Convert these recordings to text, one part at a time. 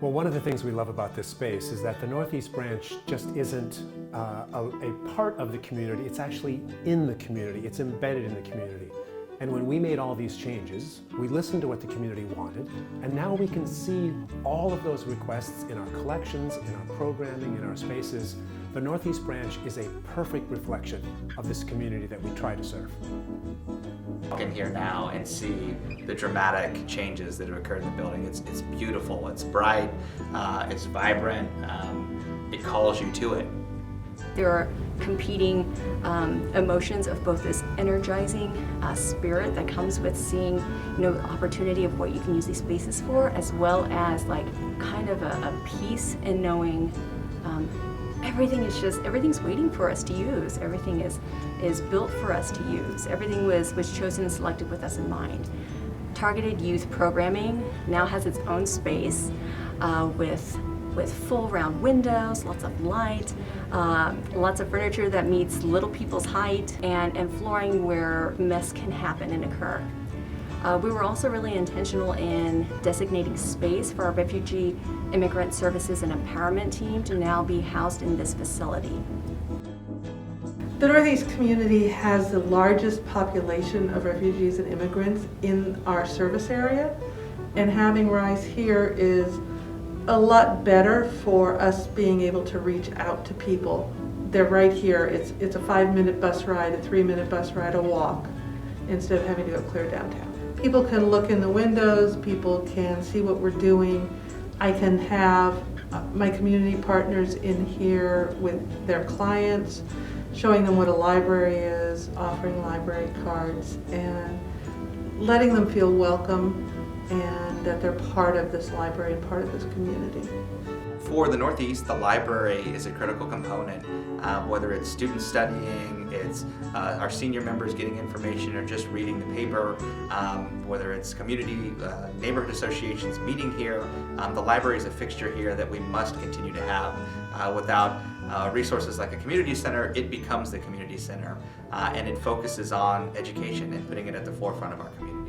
Well, one of the things we love about this space is that the Northeast Branch just isn't a part of the community, it's actually in the community, it's embedded in the community. And when we made all these changes, we listened to what the community wanted, and now we can see all of those requests in our collections, in our programming, in our spaces. The Northeast Branch is a perfect reflection of this community that we try to serve. Walk in here now and see the dramatic changes that have occurred in the building. It's beautiful, it's bright, it's vibrant, it calls you to it. There are competing emotions of both this energizing spirit that comes with seeing, the opportunity of what you can use these spaces for, as well as like kind of a peace in knowing everything's waiting for us to use. Everything is built for us to use. Everything was chosen and selected with us in mind. Targeted youth programming now has its own space with full round windows, lots of light, lots of furniture that meets little people's height, and flooring where mess can happen and occur. We were also really intentional in designating space for our Refugee, Immigrant Services and Empowerment team to now be housed in this facility. The Northeast community has the largest population of refugees and immigrants in our service area, and having Rise here is a lot better for us being able to reach out to people. They're right here. It's a 5-minute bus ride, a 3-minute bus ride, a walk, instead of having to go clear downtown. People can look in the windows, people can see what we're doing. I can have my community partners in here with their clients, showing them what a library is, offering library cards, and letting them feel welcome and that they're part of this library and part of this community. For the Northeast, the library is a critical component, whether it's students studying, it's our senior members getting information or just reading the paper, whether it's community, neighborhood associations meeting here. The library is a fixture here that we must continue to have. Without resources like a community center, it becomes the community center, and it focuses on education and putting it at the forefront of our community.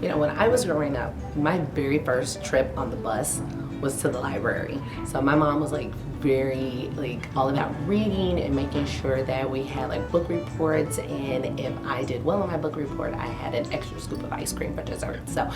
When I was growing up, my very first trip on the bus was to the library. So my mom was very all about reading and making sure that we had book reports, and if I did well on my book report, I had an extra scoop of ice cream for dessert. So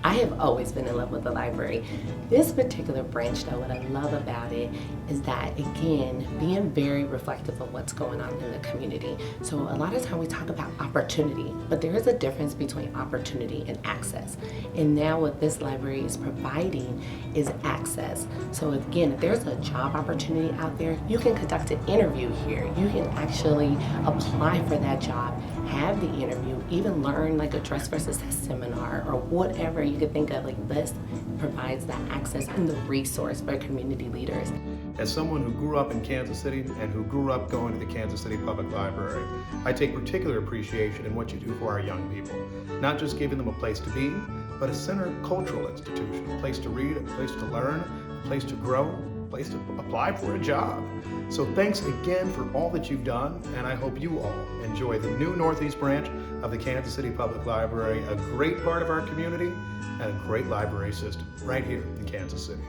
I have always been in love with the library. This particular branch though, what I love about it is that, again, being very reflective of what's going on in the community. So a lot of time we talk about opportunity, but there is a difference between opportunity and access. And now what this library is providing is access. So again, if there's a job opportunity out there, you can conduct an interview here. You can actually apply for that job, have the interview, even learn a dress versus test seminar or whatever you could think of. This provides that access and the resource for community leaders. As someone who grew up in Kansas City and who grew up going to the Kansas City Public Library, I take particular appreciation in what you do for our young people. Not just giving them a place to be, but a center cultural institution, a place to read, a place to learn, a place to grow, a place to apply for a job. So thanks again for all that you've done, and I hope you all enjoy the new Northeast branch of the Kansas City Public Library, a great part of our community and a great library system right here in Kansas City.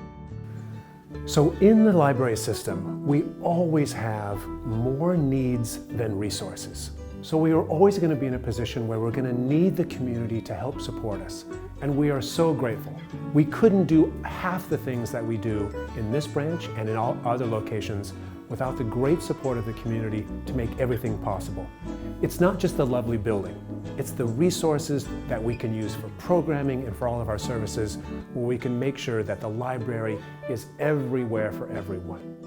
So in the library system, we always have more needs than resources. So we are always going to be in a position where we're going to need the community to help support us. And we are so grateful. We couldn't do half the things that we do in this branch and in all other locations without the great support of the community to make everything possible. It's not just the lovely building, it's the resources that we can use for programming and for all of our services, where we can make sure that the library is everywhere for everyone.